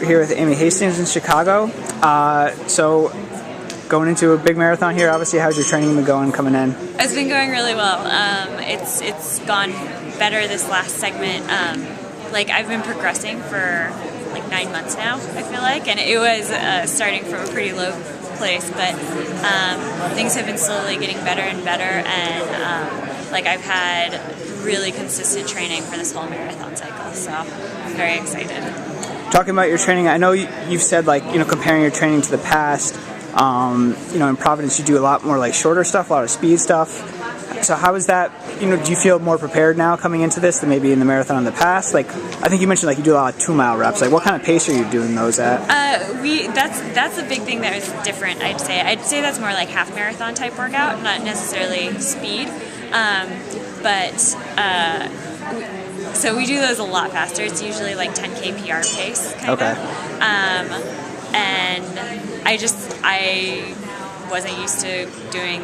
here with Amy Hastings in Chicago. So going into a big marathon here, obviously, how's your training been going coming in? It's been going really well. It's gone better this last segment. Like I've been progressing for like 9 months now, I feel like, and it was starting from a pretty low place, but things have been slowly getting better and better, and like I've had really consistent training for this whole marathon cycle, so I'm very excited. Talking about your training, I know you've said, like, comparing your training to the past, in Providence you do a lot more like shorter stuff, a lot of speed stuff. So how is that, do you feel more prepared now coming into this than maybe in the marathon in the past? Like, I think you mentioned like you do a lot of 2-mile reps. Like, what kind of pace are you doing those at? That's a big thing that was different, I'd say. I'd say that's more like half marathon type workout, not necessarily speed. So we do those a lot faster. It's usually like 10K PR pace, kind of. And I wasn't used to doing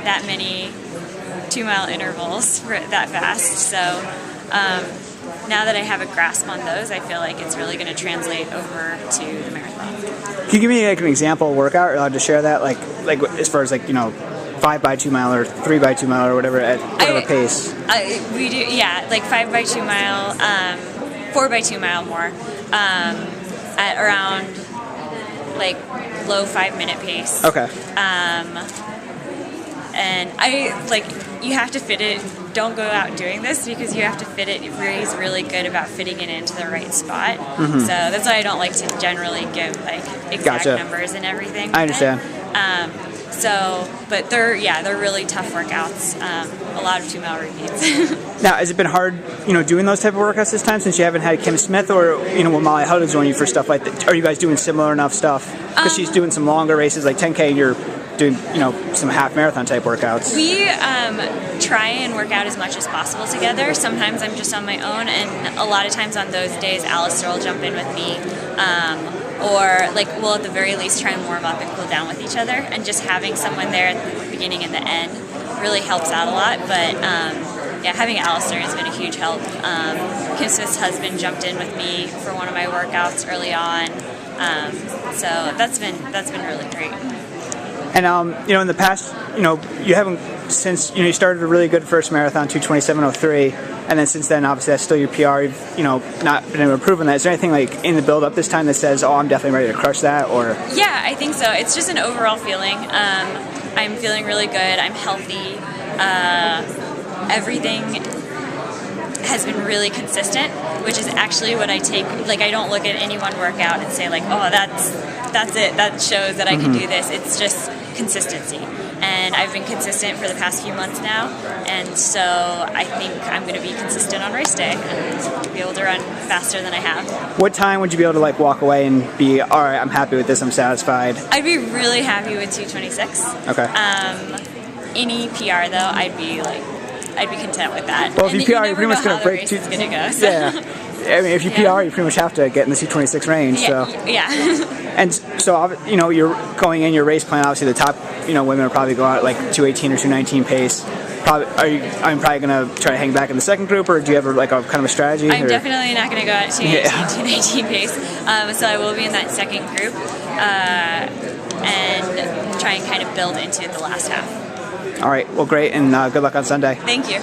that many 2-mile intervals for that fast. So now that I have a grasp on those, I feel like it's really going to translate over to the marathon. Can you give me like an example workout? Are you allowed to share that? Like as far as 5 by 2 mile or 3 by 2 mile or whatever at whatever pace? We do, yeah, like 5 by 2 mile, 4 by 2 mile more, at around like low 5-minute pace. Okay. And you have to fit it. Don't go out doing this because you have to fit it. He's really good about fitting it into the right spot. Mm-hmm. So that's why I don't like to generally give like exact numbers and everything. I understand. But they're really tough workouts. A lot of 2-mile repeats. Now, has it been hard, doing those type of workouts this time since you haven't had Kim Smith or when Molly Huddle's joined you for stuff like that? Are you guys doing similar enough stuff? Because she's doing some longer races like 10K, and you're doing some half marathon type workouts. We try and work out as much as possible together. Sometimes I'm just on my own, and a lot of times on those days, Alistair will jump in with me. Or we'll at the very least try and warm up and cool down with each other, and just having someone there at the beginning and the end really helps out a lot. But having Alistair has been a huge help. Kim Smith's husband jumped in with me for one of my workouts early on, so that's been really great. And in the past, you haven't, since you started a really good first marathon, 2:27:03, and then since then, obviously that's still your PR. You've not been able to improve on that. Is there anything like in the build up this time that says, "Oh, I'm definitely ready to crush that"? Or yeah, I think so. It's just an overall feeling. I'm feeling really good. I'm healthy. Everything has been really consistent, which is actually what I take. Like, I don't look at any one workout and say like, "Oh, that's it. That shows that I can do this." It's just consistency. And I've been consistent for the past few months now, and so I think I'm going to be consistent on race day and be able to run faster than I have. What time would you be able to walk away and be, all right, I'm happy with this, I'm satisfied? I'd be really happy with 2:26. Okay. Any PR though, I'd be content with that. Well, if you PR, you're pretty much going to break 2. It's going to go. So. Yeah. I mean, if you PR, you pretty much have to get in the 2:26 range. Yeah. So. Yeah. And so, you're going in your race plan. Obviously, the top, women will probably go out at 2:18 or 2:19 pace. I'm probably going to try to hang back in the second group, or do you have a kind of a strategy? I'm definitely not going to go at 2:18, 2:19 pace. So I will be in that second group and try and kind of build into the last half. All right. Well, great, and good luck on Sunday. Thank you.